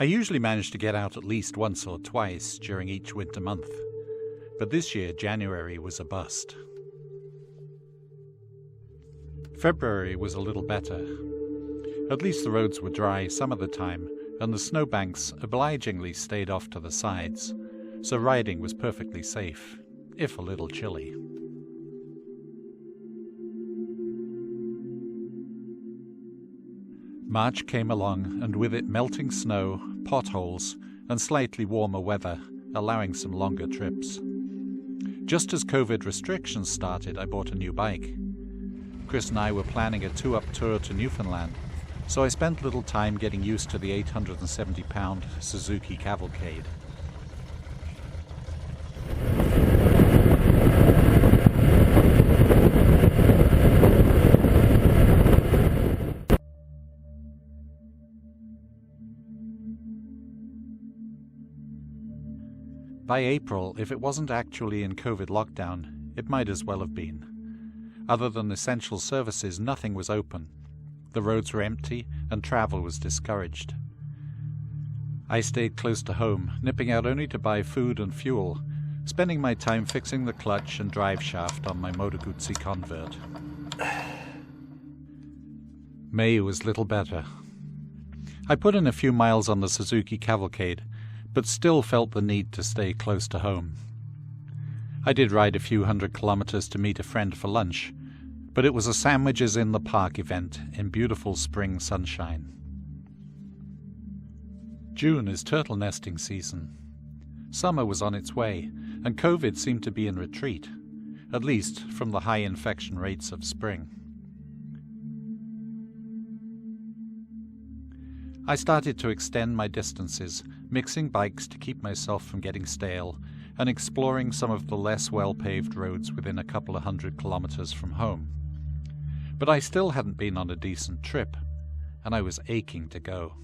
I usually manage to get out at least once or twice during each winter month, but this year January was a bust. February was a little better. At least the roads were dry some of the time, and the snowbanks obligingly stayed off to the sides, so riding was perfectly safe, if a little chilly. March came along, and with it melting snow, potholes, and slightly warmer weather, allowing some longer trips. Just as COVID restrictions started, I bought a new bike. Chris and I were planning a 2-up tour to Newfoundland, so I spent little time getting used to the 870-pound Suzuki Cavalcade. By April, if it wasn't actually in COVID lockdown, it might as well have been. Other than essential services, nothing was open. The roads were empty, and travel was discouraged. I stayed close to home, nipping out only to buy food and fuel, spending my time fixing the clutch and drive shaft on my Moto Guzzi Convert. May was little better. I put in a few miles on the Suzuki Cavalcade, but still felt the need to stay close to home. I did ride a few 100 kilometers to meet a friend for lunch, but it was a sandwiches in the park event in beautiful spring sunshine. June is turtle nesting season. Summer was on its way, and COVID seemed to be in retreat, at least from the high infection rates of spring. I started to extend my distances, mixing bikes to keep myself from getting stale, and exploring some of the less well-paved roads within a couple of 100 kilometers from home. But I still hadn't been on a decent trip, and I was aching to go.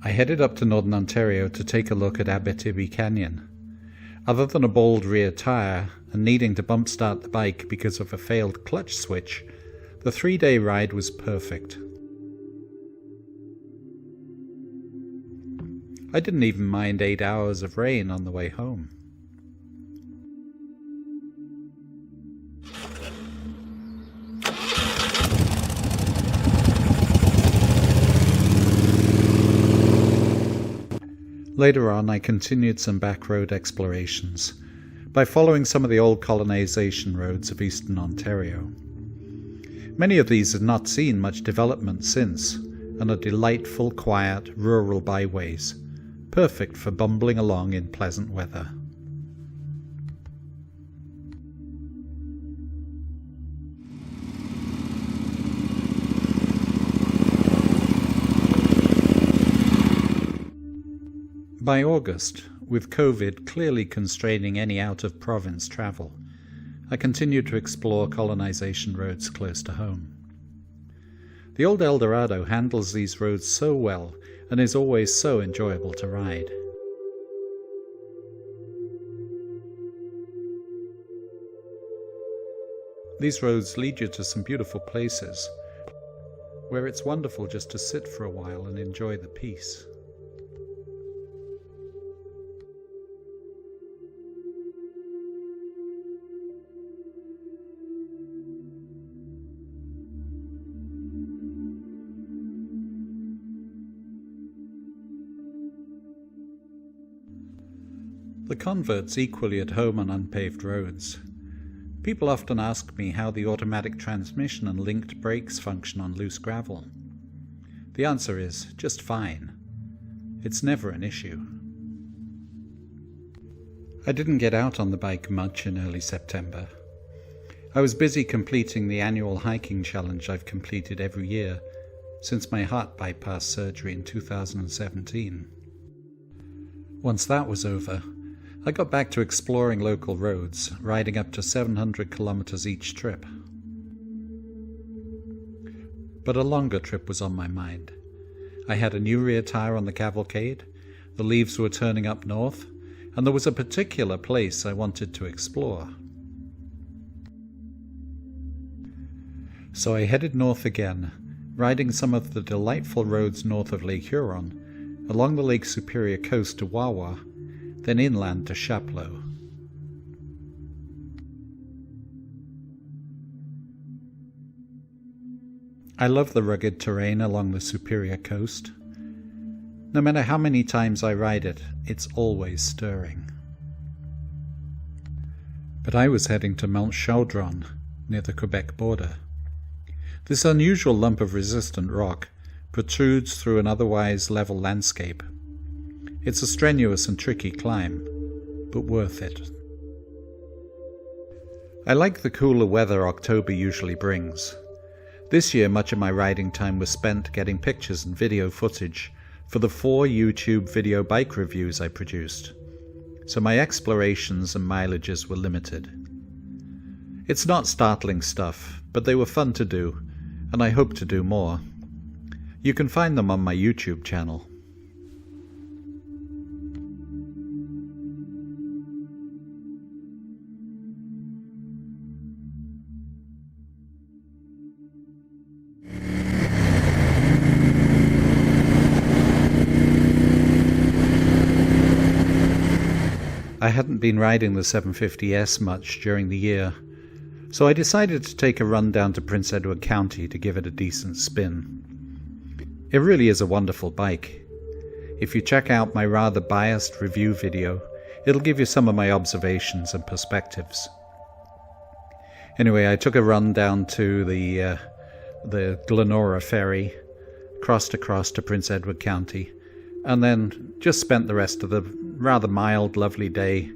I headed up to Northern Ontario to take a look at Abitibi Canyon. Other than a bald rear tire and needing to bump start the bike because of a failed clutch switch, the 3-day ride was perfect. I didn't even mind 8 hours of rain on the way home. Later on, I continued some back road explorations by following some of the old colonization roads of eastern Ontario. Many of these have not seen much development since, and are delightful, quiet, rural byways, perfect for bumbling along in pleasant weather. By August, with COVID clearly constraining any out-of-province travel, I continued to explore colonization roads close to home. The old Eldorado handles these roads so well and is always so enjoyable to ride. These roads lead you to some beautiful places, where it's wonderful just to sit for a while and enjoy the peace. The Convert's equally at home on unpaved roads. People often ask me how the automatic transmission and linked brakes function on loose gravel. The answer is just fine. It's never an issue. I didn't get out on the bike much in early September. I was busy completing the annual hiking challenge I've completed every year since my heart bypass surgery in 2017. Once that was over, I got back to exploring local roads, riding up to 700 kilometers each trip. But a longer trip was on my mind. I had a new rear tire on the Cavalcade, the leaves were turning up north, and there was a particular place I wanted to explore. So I headed north again, riding some of the delightful roads north of Lake Huron, along the Lake Superior coast to Wawa, then inland to Chapleau. I love the rugged terrain along the Superior coast. No matter how many times I ride it, it's always stirring. But I was heading to Mount Chaudron, near the Quebec border. This unusual lump of resistant rock protrudes through an otherwise level landscape. It's a strenuous and tricky climb, but worth it. I like the cooler weather October usually brings. This year much of my riding time was spent getting pictures and video footage for the 4 YouTube video bike reviews I produced, so my explorations and mileages were limited. It's not startling stuff, but they were fun to do, and I hope to do more. You can find them on my YouTube channel. I hadn't been riding the 750S much during the year, so I decided to take a run down to Prince Edward County to give it a decent spin. It really is a wonderful bike. If you check out my rather biased review video, it'll give you some of my observations and perspectives. Anyway, I took a run down to the Glenora ferry, crossed across to Prince Edward County, and then just spent the rest of the rather mild, lovely day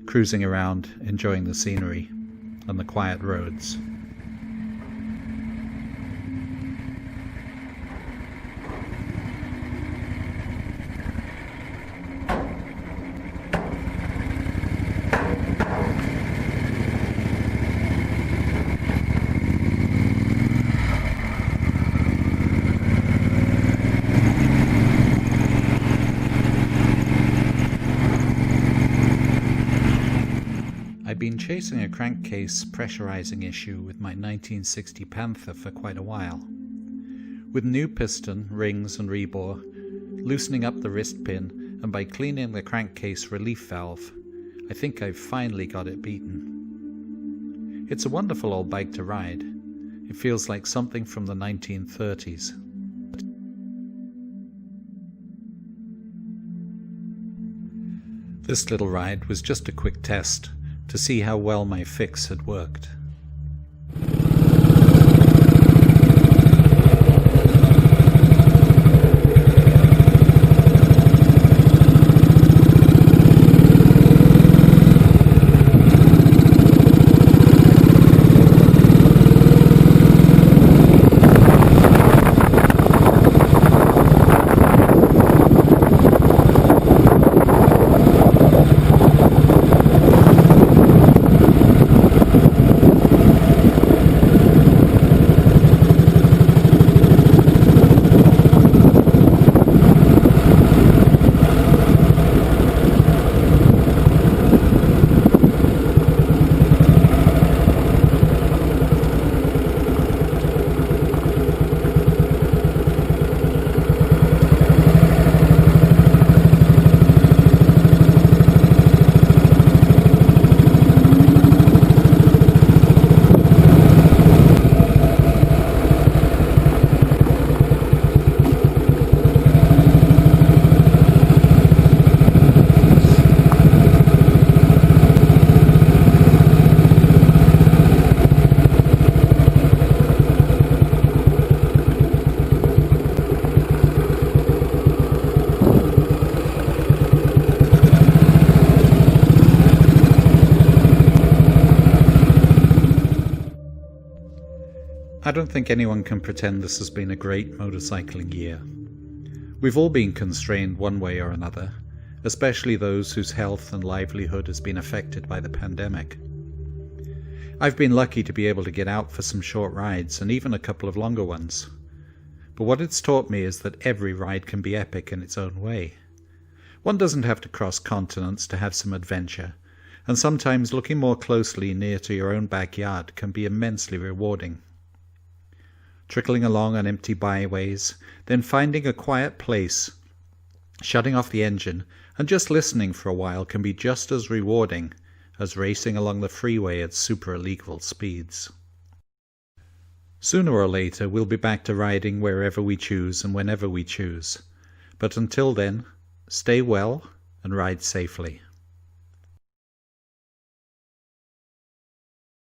cruising around, enjoying the scenery and the quiet roads. I've been chasing a crankcase pressurizing issue with my 1960 Panther for quite a while. With new piston, rings and rebore, loosening up the wrist pin, and by cleaning the crankcase relief valve, I think I've finally got it beaten. It's a wonderful old bike to ride. It feels like something from the 1930s. This little ride was just a quick test to see how well my fix had worked. I don't think anyone can pretend this has been a great motorcycling year. We've all been constrained one way or another, especially those whose health and livelihood has been affected by the pandemic. I've been lucky to be able to get out for some short rides and even a couple of longer ones. But what it's taught me is that every ride can be epic in its own way. One doesn't have to cross continents to have some adventure, and sometimes looking more closely near to your own backyard can be immensely rewarding. Trickling along on empty byways, then finding a quiet place, shutting off the engine, and just listening for a while can be just as rewarding as racing along the freeway at super illegal speeds. Sooner or later we'll be back to riding wherever we choose and whenever we choose. But until then, stay well and ride safely.